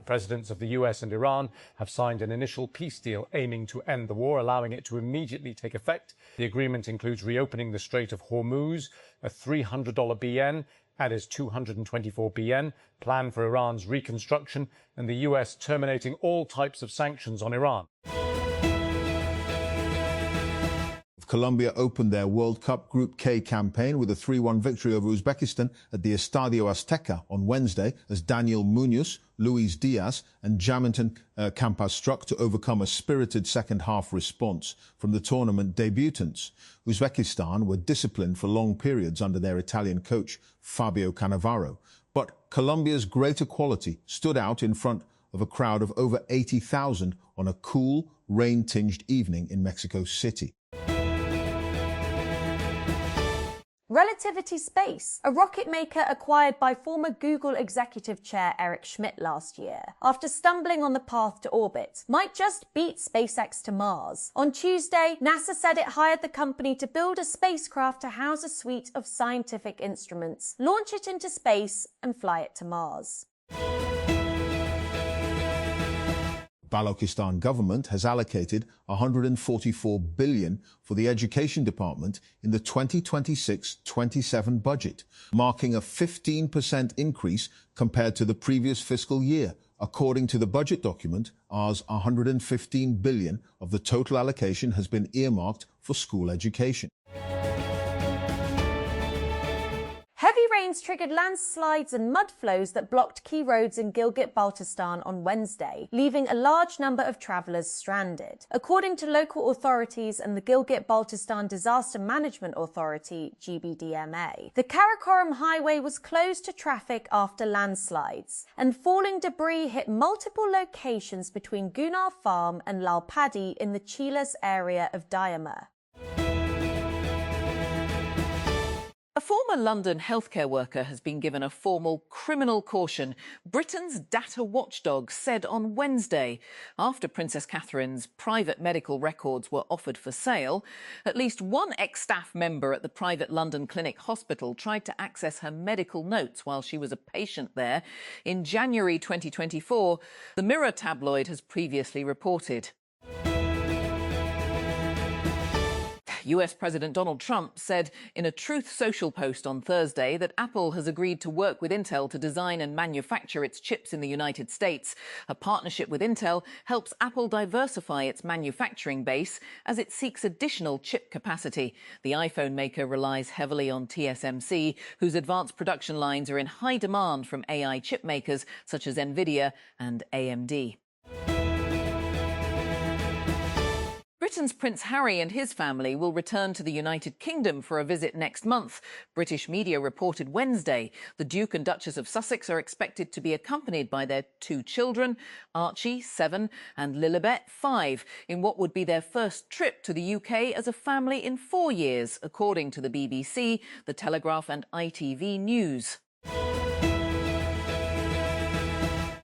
presidents of the US and Iran have signed an initial peace deal aiming to end the war, allowing it to immediately take effect. The agreement includes reopening the Strait of Hormuz, a $300 BN, that is 224 BN, plan for Iran's reconstruction, and the US terminating all types of sanctions on Iran. Colombia opened their World Cup Group K campaign with a 3-1 victory over Uzbekistan at the Estadio Azteca on Wednesday as Daniel Munoz, Luis Diaz and Jaminton Campas struck to overcome a spirited second-half response from the tournament debutants. Uzbekistan were disciplined for long periods under their Italian coach Fabio Cannavaro, but Colombia's greater quality stood out in front of a crowd of over 80,000 on a cool, rain-tinged evening in Mexico City. Relativity Space, a rocket maker acquired by former Google executive chair Eric Schmidt last year, after stumbling on the path to orbit, might just beat SpaceX to Mars. On Tuesday, NASA said it hired the company to build a spacecraft to house a suite of scientific instruments, launch it into space, and fly it to Mars. Balochistan government has allocated $144 billion for the education department in the 2026-27 budget, marking a 15% increase compared to the previous fiscal year. According to the budget document, Rs. $115 billion of the total allocation has been earmarked for school education. Heavy rains triggered landslides and mud flows that blocked key roads in Gilgit-Baltistan on Wednesday, leaving a large number of travellers stranded. According to local authorities and the Gilgit-Baltistan Disaster Management Authority, GBDMA, the Karakoram highway was closed to traffic after landslides, and falling debris hit multiple locations between Gunnar Farm and Lalpadi in the Chilas area of Diama. A former London healthcare worker has been given a formal criminal caution, Britain's data watchdog said on Wednesday. After Princess Catherine's private medical records were offered for sale, at least one ex-staff member at the private London Clinic Hospital tried to access her medical notes while she was a patient there. In January 2024, the Mirror tabloid has previously reported. US President Donald Trump said in a Truth Social post on Thursday that Apple has agreed to work with Intel to design and manufacture its chips in the United States. A partnership with Intel helps Apple diversify its manufacturing base as it seeks additional chip capacity. The iPhone maker relies heavily on TSMC, whose advanced production lines are in high demand from AI chip makers such as Nvidia and AMD. Britain's Prince Harry and his family will return to the United Kingdom for a visit next month. British media reported Wednesday the Duke and Duchess of Sussex are expected to be accompanied by their 2 children, Archie, 7, and Lilibet, 5, in what would be their first trip to the UK as a family in 4 years, according to the BBC, The Telegraph and ITV News.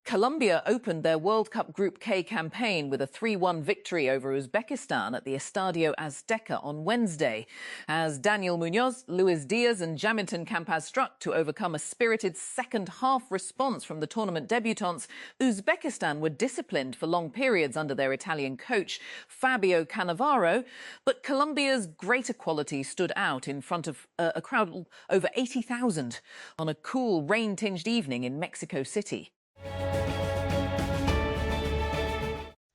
Colombia opened their World Cup Group K campaign with a 3-1 victory over Uzbekistan at the Estadio Azteca on Wednesday, as Daniel Munoz, Luis Diaz and Jaminton Campas struck to overcome a spirited second-half response from the tournament debutantes. Uzbekistan were disciplined for long periods under their Italian coach Fabio Cannavaro, but Colombia's greater quality stood out in front of a crowd of over 80,000 on a cool, rain-tinged evening in Mexico City.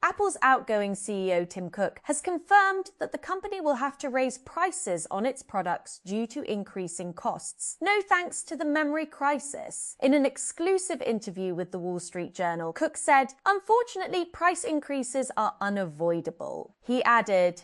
Apple's outgoing CEO Tim Cook has confirmed that the company will have to raise prices on its products due to increasing costs. No thanks to the memory crisis. In an exclusive interview with the Wall Street Journal, Cook said, "Unfortunately, price increases are unavoidable." He added,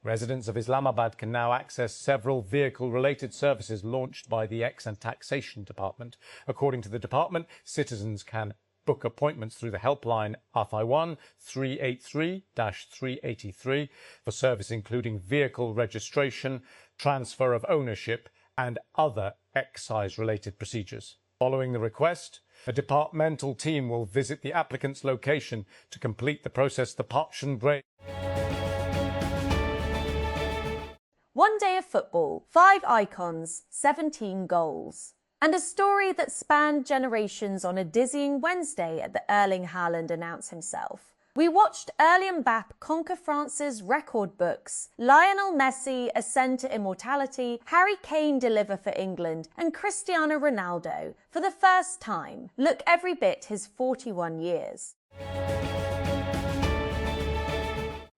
Residents of Islamabad can now access several vehicle-related services launched by the Ex and Taxation Department. According to the department, citizens can book appointments through the helpline RFI1 383-383 for service including vehicle registration, transfer of ownership and other excise-related procedures. Following the request, a departmental team will visit the applicant's location to complete the process. The Parkshan break. One day of football, 5 icons, 17 goals. And a story that spanned generations on a dizzying Wednesday at the Erling Haaland announce himself. We watched Kylian Mbappé conquer France's record books, Lionel Messi ascend to immortality, Harry Kane deliver for England, and Cristiano Ronaldo, for the first time, look every bit his 41 years.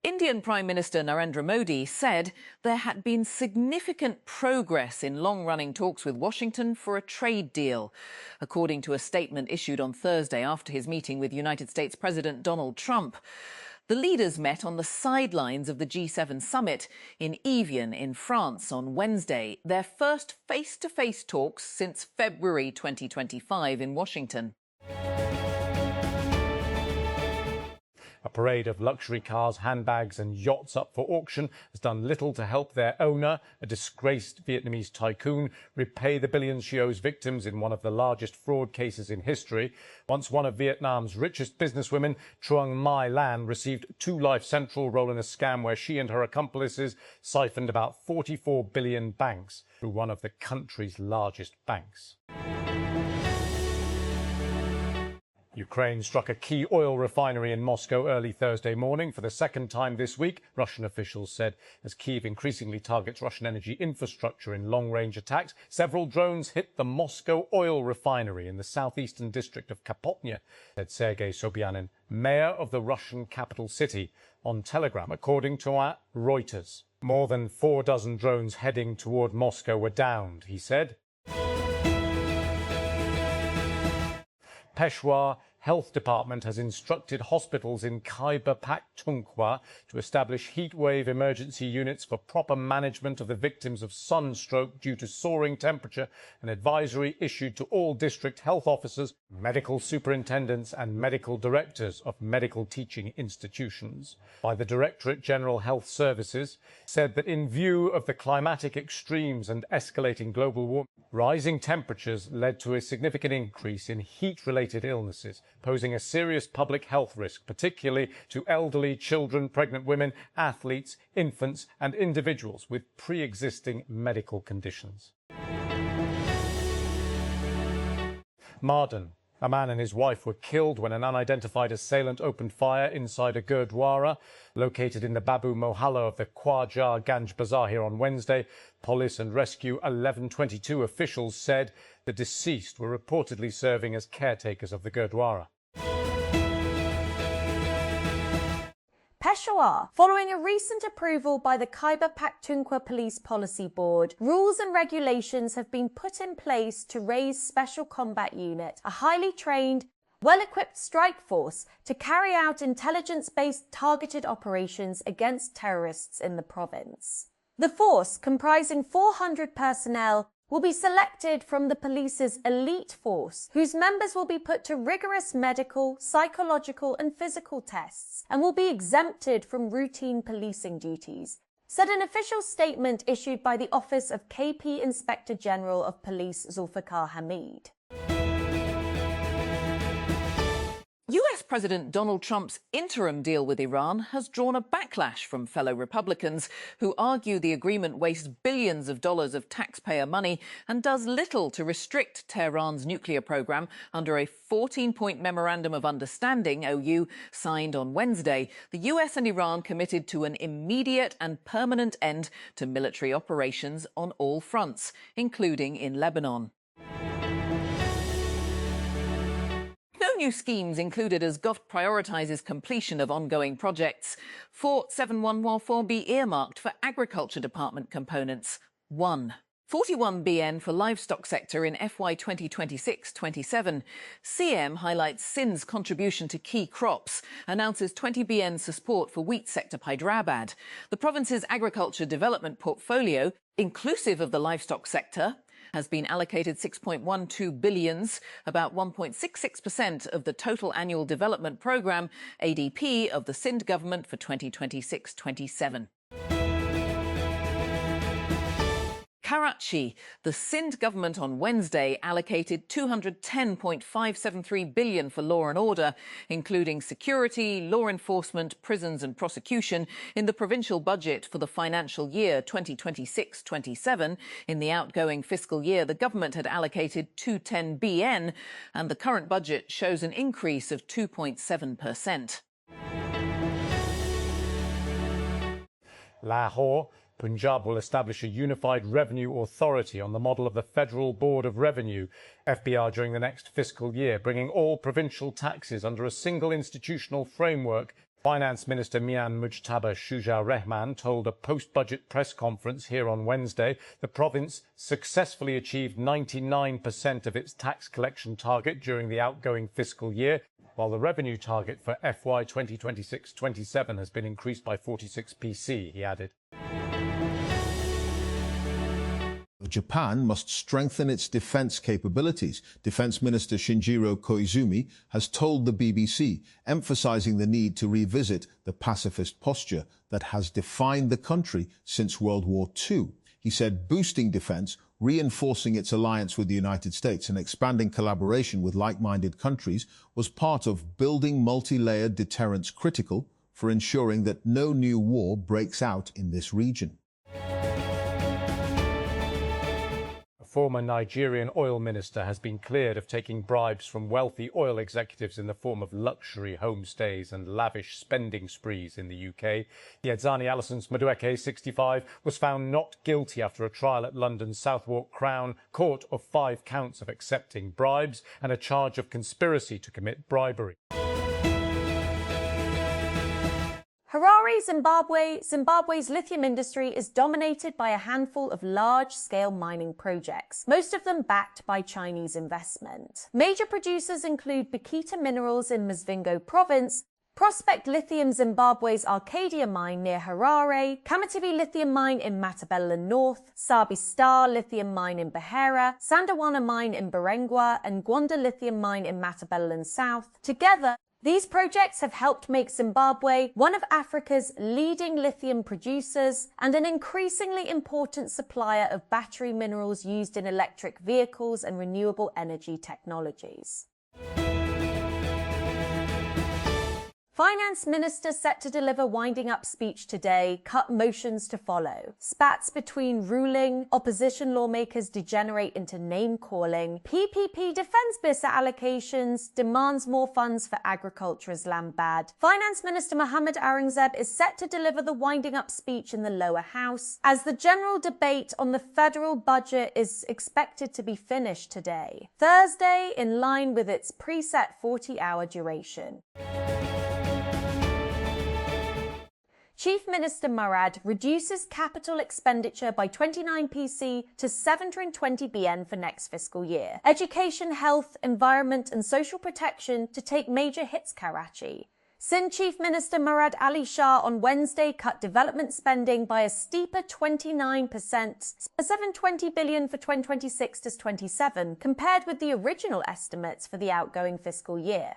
Indian Prime Minister Narendra Modi said there had been significant progress in long-running talks with Washington for a trade deal, according to a statement issued on Thursday after his meeting with United States President Donald Trump. The leaders met on the sidelines of the G7 summit in Evian in France on Wednesday, their first face-to-face talks since February 2025 in Washington. A parade of luxury cars, handbags and yachts up for auction has done little to help their owner, a disgraced Vietnamese tycoon, repay the billions she owes victims in one of the largest fraud cases in history. Once one of Vietnam's richest businesswomen, Truong My Lan, received 2 life central role in a scam where she and her accomplices siphoned about 44 billion banks through one of the country's largest banks. Ukraine struck a key oil refinery in Moscow early Thursday morning for the second time this week, Russian officials said, as Kyiv increasingly targets Russian energy infrastructure in long-range attacks. Several drones hit the Moscow oil refinery in the southeastern district of Kapotnya, said Sergei Sobyanin, mayor of the Russian capital city, on Telegram, according to Reuters. More than 4 dozen drones heading toward Moscow were downed, he said. Peshawar Health Department has instructed hospitals in Khyber Pakhtunkhwa to establish heatwave emergency units for proper management of the victims of sunstroke due to soaring temperature, an advisory issued to all district health officers, medical superintendents and medical directors of medical teaching institutions. By the Directorate General Health Services, said that in view of the climatic extremes and escalating global warming, rising temperatures led to a significant increase in heat-related illnesses, posing a serious public health risk, particularly to elderly, children, pregnant women, athletes, infants and individuals with pre-existing medical conditions. Mardan. A man and his wife were killed when an unidentified assailant opened fire inside a Gurdwara located in the Babu Mohalla of the Khwaja Ganj Bazaar here on Wednesday. Police and Rescue 1122 officials said the deceased were reportedly serving as caretakers of the Gurdwara. Peshawar. Following a recent approval by the Khyber Pakhtunkhwa Police Policy Board, rules and regulations have been put in place to raise Special Combat Unit, a highly trained, well-equipped strike force to carry out intelligence-based targeted operations against terrorists in the province. The force, comprising 400 personnel, will be selected from the police's elite force, whose members will be put to rigorous medical, psychological and physical tests and will be exempted from routine policing duties, said an official statement issued by the Office of KP Inspector General of Police Zulfikar Hamid. US President Donald Trump's interim deal with Iran has drawn a backlash from fellow Republicans who argue the agreement wastes billions of dollars of taxpayer money and does little to restrict Tehran's nuclear program under a 14-point Memorandum of Understanding, OU, signed on Wednesday. The US and Iran committed to an immediate and permanent end to military operations on all fronts, including in Lebanon. No new schemes included as GOV prioritises completion of ongoing projects. 47114 be earmarked for Agriculture Department components. 1. 41 BN for livestock sector in FY 2026-27. CM highlights SIN's contribution to key crops, announces 20 BN support for wheat sector Hyderabad. The province's agriculture development portfolio, inclusive of the livestock sector, has been allocated 6.12 billions, about 1.66% of the total annual development programme, ADP, of the Sindh government for 2026-27. Karachi. The Sindh government on Wednesday allocated $210.573 billion for law and order, including security, law enforcement, prisons and prosecution in the provincial budget for the financial year 2026-27. In the outgoing fiscal year, the government had allocated $210 billion, and the current budget shows an increase of 2.7%. Lahore, Punjab will establish a unified revenue authority on the model of the Federal Board of Revenue, FBR, during the next fiscal year, bringing all provincial taxes under a single institutional framework. Finance Minister Mian Mujtaba Shuja Rehman told a post-budget press conference here on Wednesday the province successfully achieved 99% of its tax collection target during the outgoing fiscal year, while the revenue target for FY 2026-27 has been increased by 46%, he added. Japan must strengthen its defense capabilities, Defense Minister Shinjiro Koizumi has told the BBC, emphasizing the need to revisit the pacifist posture that has defined the country since World War II. He said boosting defense, reinforcing its alliance with the United States and expanding collaboration with like-minded countries was part of building multi-layered deterrence critical for ensuring that no new war breaks out in this region. Former Nigerian oil minister has been cleared of taking bribes from wealthy oil executives in the form of luxury homestays and lavish spending sprees in the UK. Yedzani Alison Madueke, 65, was found not guilty after a trial at London's Southwark Crown Court of 5 counts of accepting bribes and a charge of conspiracy to commit bribery. Harare, Zimbabwe. Zimbabwe's lithium industry is dominated by a handful of large-scale mining projects, most of them backed by Chinese investment. Major producers include Bikita Minerals in Msvingo Province, Prospect Lithium Zimbabwe's Arcadia mine near Harare, Kamativi Lithium mine in Matabeleland North, Sabi Star Lithium mine in Beira, Sandawana mine in Barengwa, and Gwanda Lithium mine in Matabeleland South. Together, these projects have helped make Zimbabwe one of Africa's leading lithium producers and an increasingly important supplier of battery minerals used in electric vehicles and renewable energy technologies. Finance Minister set to deliver winding-up speech today, cut motions to follow. Spats between ruling, opposition lawmakers degenerate into name-calling. PPP defence BISA allocations, demands more funds for agriculture as land bad. Finance Minister Mohamed Aurangzeb is set to deliver the winding-up speech in the lower house, as the general debate on the federal budget is expected to be finished today, Thursday, in line with its preset 40-hour duration. Chief Minister Murad reduces capital expenditure by 29% to 720 billion for next fiscal year. Education, health, environment and social protection to take major hits Karachi. Sindh Chief Minister Murad Ali Shah on Wednesday cut development spending by a steeper 29%, 720 billion for 2026-27, compared with the original estimates for the outgoing fiscal year.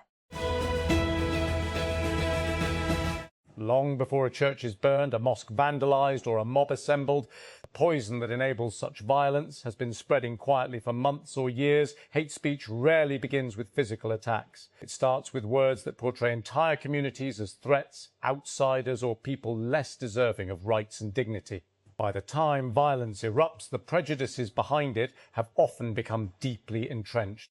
Long before a church is burned, a mosque vandalised or a mob assembled, the poison that enables such violence has been spreading quietly for months or years. Hate speech rarely begins with physical attacks. It starts with words that portray entire communities as threats, outsiders or people less deserving of rights and dignity. By the time violence erupts, the prejudices behind it have often become deeply entrenched.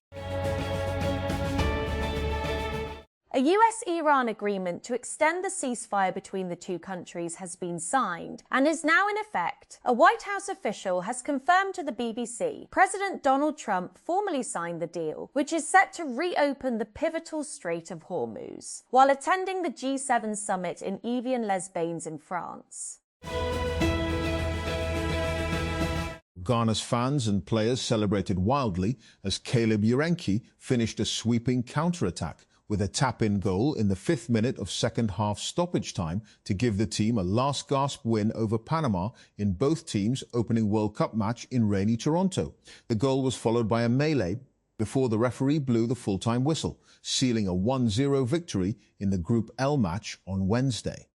A US-Iran agreement to extend the ceasefire between the two countries has been signed and is now in effect. A White House official has confirmed to the BBC President Donald Trump formally signed the deal, which is set to reopen the pivotal Strait of Hormuz, while attending the G7 summit in Evian-les-Bains in France. Ghana's fans and players celebrated wildly as Caleb Urenki finished a sweeping counter-attack with a tap-in goal in the 5th minute of second-half stoppage time to give the team a last-gasp win over Panama in both teams' opening World Cup match in rainy Toronto. The goal was followed by a melee before the referee blew the full-time whistle, sealing a 1-0 victory in the Group L match on Wednesday.